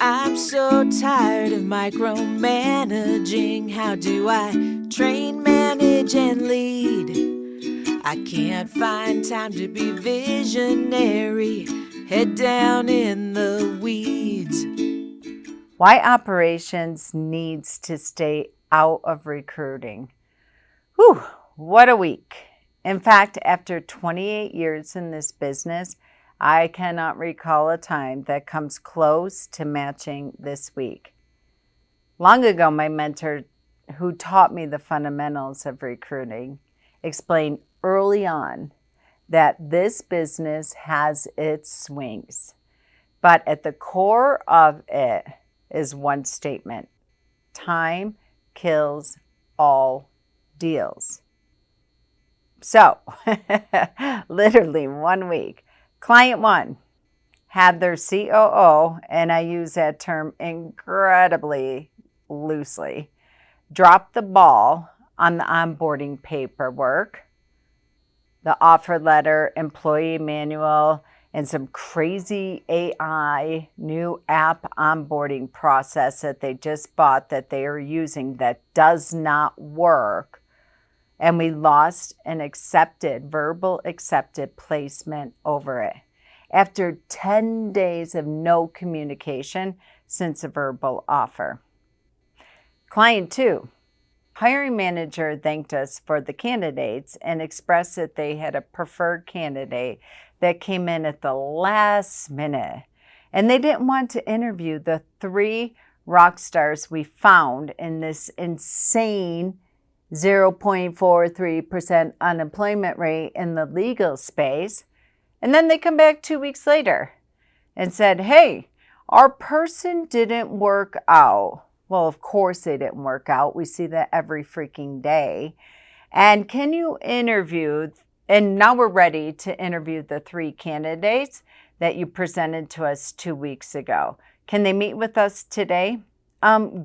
I'm so tired of micromanaging. How do I train, manage, and lead? I can't find time to be visionary. Head down in the weeds. Why operations needs to stay out of recruiting. Whew, what a week. In fact, after 28 years in this business, I cannot recall a time that comes close to matching this week. Long ago, my mentor, who taught me the fundamentals of recruiting, explained early on that this business has its swings, but at the core of it is one statement: time kills all deals. So, literally 1 week, client 1 had their COO, and I use that term incredibly loosely, drop the ball on the onboarding paperwork, the offer letter, employee manual, and some crazy AI new app onboarding process that they just bought that they are using that does not work. And we lost an verbal accepted placement over it after 10 days of no communication since a verbal offer. Client 2, hiring manager thanked us for the candidates and expressed that they had a preferred candidate that came in at the last minute. And they didn't want to interview the 3 rock stars we found in this insane 0.43% unemployment rate in the legal space. And then they come back 2 weeks later and said, hey, our person didn't work out. Well, of course they didn't work out. We see that every freaking day. And can you interview? And now we're ready to interview the 3 candidates that you presented to us 2 weeks ago. Can they meet with us today?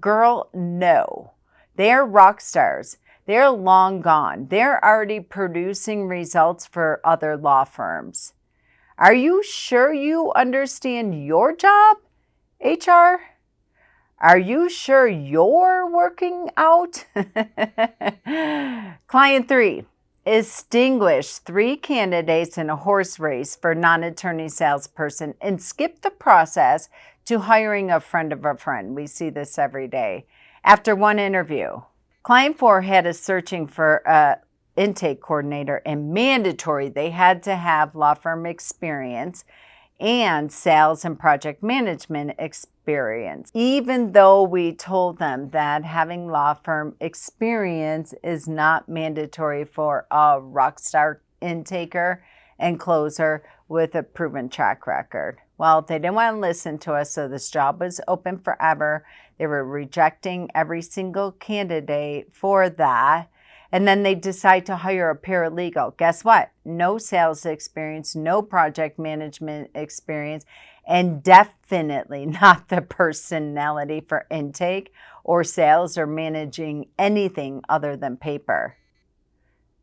Girl, no. They're rock stars. They're long gone. They're already producing results for other law firms. Are you sure you understand your job, HR? Are you sure you're working out? Client 3, extinguish 3 candidates in a horse race for non-attorney salesperson and skip the process to hiring a friend of a friend. We see this every day. After 1 interview, Client 4 had us searching for an intake coordinator, and mandatory, they had to have law firm experience and sales and project management experience, even though we told them that having law firm experience is not mandatory for a rockstar intaker and closer with a proven track record. Well, they didn't want to listen to us, so this job was open forever. They were rejecting every single candidate for that. And then they decide to hire a paralegal. Guess what? No sales experience, no project management experience, and definitely not the personality for intake or sales or managing anything other than paper.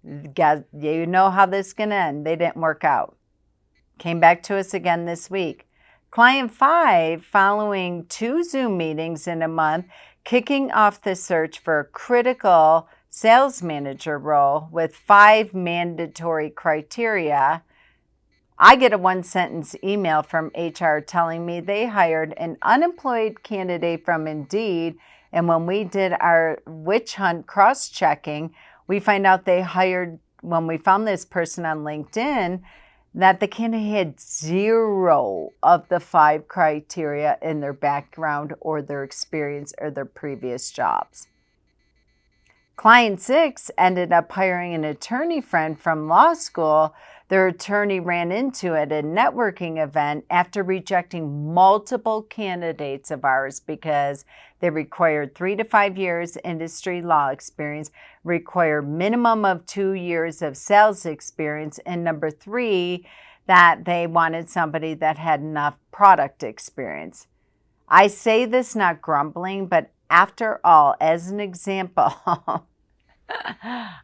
You know how this is going to end. They didn't work out. Came back to us again this week. Client 5, following 2 Zoom meetings in a month, kicking off the search for a critical sales manager role with 5 mandatory criteria. I get a 1-sentence email from HR telling me they hired an unemployed candidate from Indeed, and when we did our witch hunt cross-checking, we find out they hired, when we found this person on LinkedIn, that the candidate had 0 of the 5 criteria in their background or their experience or their previous jobs. Client 6 ended up hiring an attorney friend from law school. Their attorney ran into at a networking event after rejecting multiple candidates of ours because they required 3 to 5 years industry law experience, required minimum of 2 years of sales experience, and number 3, that they wanted somebody that had enough product experience. I say this not grumbling, but after all, as an example,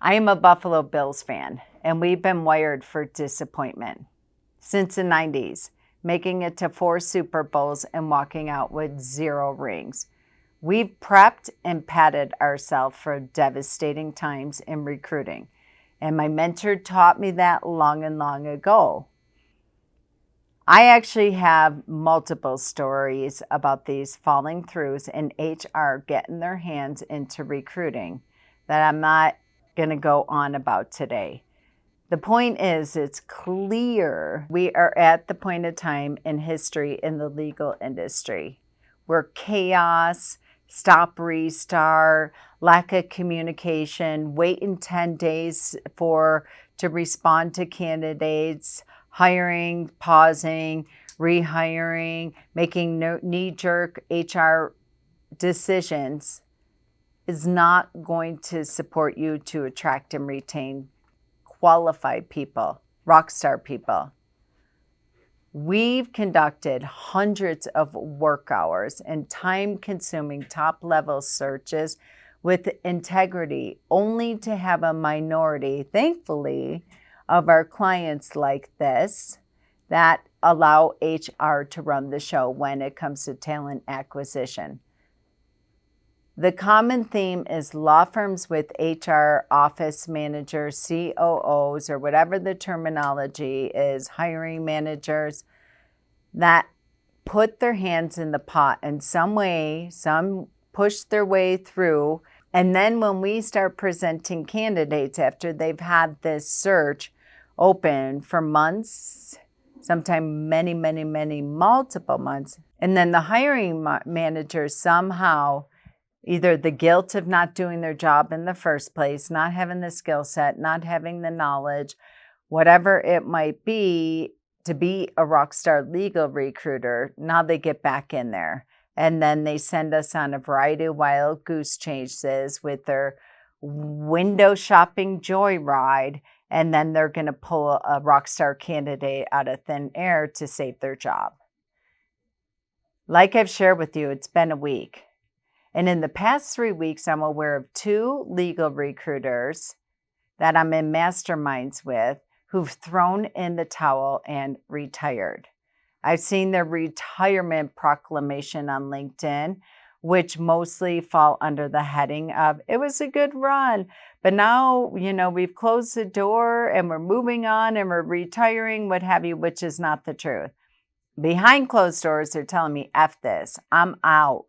I am a Buffalo Bills fan, and we've been wired for disappointment since the 90s. making it to 4 Super Bowls and walking out with 0 rings. We've prepped and padded ourselves for devastating times in recruiting. And my mentor taught me that long and long ago. I actually have multiple stories about these falling throughs in HR getting their hands into recruiting that I'm not going to go on about today. The point is, it's clear we are at the point of time in history in the legal industry where chaos, stop, restart, lack of communication, waiting 10 days to respond to candidates, hiring, pausing, rehiring, making knee-jerk HR decisions is not going to support you to attract and retain qualified people, rock star people. We've conducted hundreds of work hours and time-consuming top-level searches with integrity, only to have a minority, thankfully, of our clients like this that allow HR to run the show when it comes to talent acquisition. The common theme is law firms with HR office managers, COOs, or whatever the terminology is, hiring managers, that put their hands in the pot in some way, some push their way through. And then when we start presenting candidates after they've had this search open for months, sometimes many, multiple months, and then the hiring managers somehow, either the guilt of not doing their job in the first place, not having the skill set, not having the knowledge, whatever it might be to be a rock star legal recruiter, now they get back in there. And then they send us on a variety of wild goose chases with their window shopping joyride. And then they're going to pull a rock star candidate out of thin air to save their job. Like I've shared with you, it's been a week. And in the past 3 weeks, I'm aware of 2 legal recruiters that I'm in masterminds with who've thrown in the towel and retired. I've seen their retirement proclamation on LinkedIn, which mostly fall under the heading of, it was a good run, but now, we've closed the door and we're moving on and we're retiring, what have you, which is not the truth. Behind closed doors, they're telling me, F this, I'm out.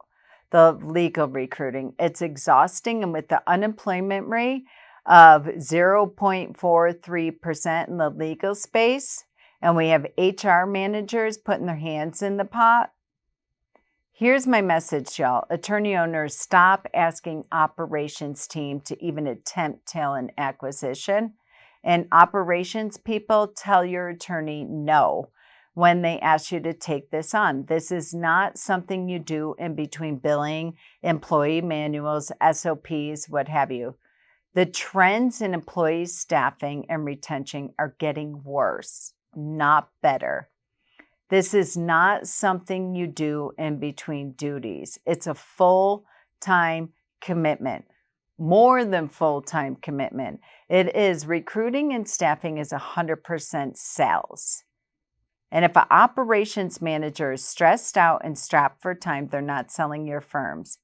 The legal recruiting, it's exhausting. And with the unemployment rate of 0.43% in the legal space, and we have HR managers putting their hands in the pot. Here's my message, y'all. Attorney owners, stop asking operations team to even attempt talent acquisition. And operations people, tell your attorney no when they ask you to take this on. This is not something you do in between billing, employee manuals, SOPs, what have you. The trends in employee staffing and retention are getting worse, not better. This is not something you do in between duties. It's a full-time commitment, more than full-time commitment. It is recruiting and staffing is 100% sales. And if an operations manager is stressed out and strapped for time, they're not selling your firms.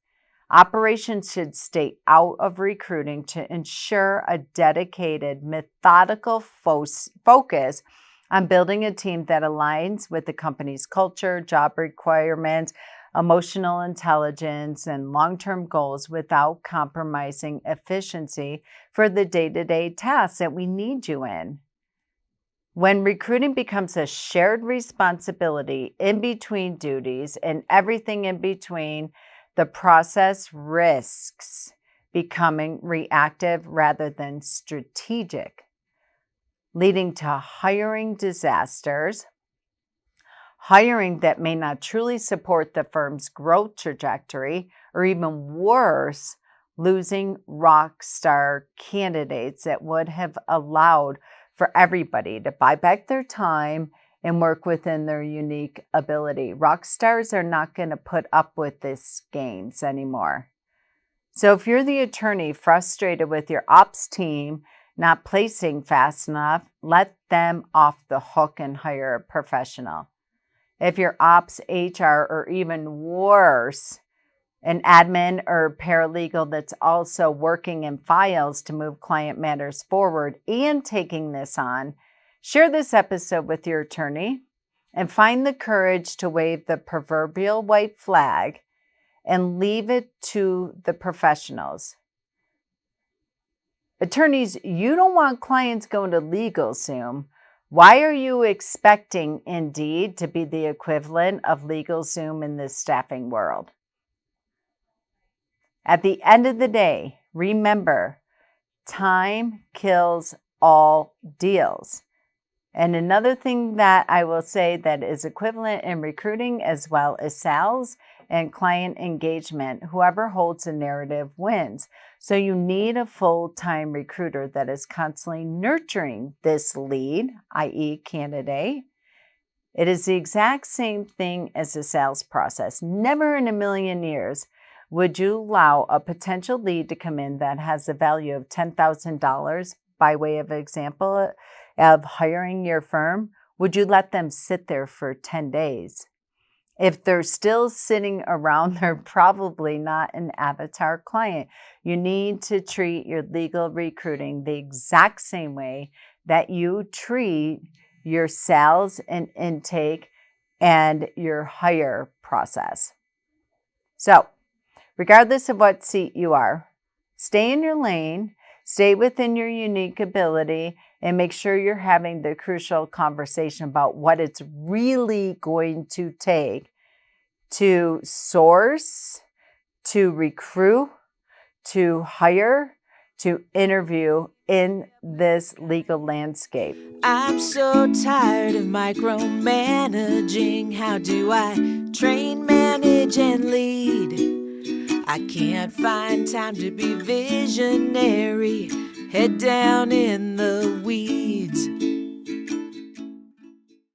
Operations should stay out of recruiting to ensure a dedicated, methodical focus on building a team that aligns with the company's culture, job requirements, emotional intelligence, and long-term goals without compromising efficiency for the day-to-day tasks that we need you in. When recruiting becomes a shared responsibility in between duties and everything in between, the process risks becoming reactive rather than strategic, leading to hiring disasters, hiring that may not truly support the firm's growth trajectory, or even worse, losing rock star candidates that would have allowed for everybody to buy back their time and work within their unique ability. Rock stars are not going to put up with these games anymore. So if you're the attorney frustrated with your ops team not placing fast enough, let them off the hook and hire a professional. If you're ops, HR, or even worse, an admin or paralegal that's also working in files to move client matters forward and taking this on, share this episode with your attorney and find the courage to wave the proverbial white flag and leave it to the professionals. Attorneys, you don't want clients going to LegalZoom. Why are you expecting Indeed to be the equivalent of LegalZoom in this staffing world? At the end of the day, remember, time kills all deals. And another thing that I will say that is equivalent in recruiting as well as sales and client engagement, whoever holds the narrative wins. So you need a full-time recruiter that is constantly nurturing this lead, i.e. candidate. It is the exact same thing as the sales process. Never in a million years would you allow a potential lead to come in that has a value of $10,000 by way of example of hiring your firm? Would you let them sit there for 10 days? If they're still sitting around, they're probably not an avatar client. You need to treat your legal recruiting the exact same way that you treat your sales and intake and your hire process. So, regardless of what seat you are, stay in your lane, stay within your unique ability, and make sure you're having the crucial conversation about what it's really going to take to source, to recruit, to hire, to interview in this legal landscape. I'm so tired of micromanaging. How do I train, manage, and lead? I can't find time to be visionary. Head down in the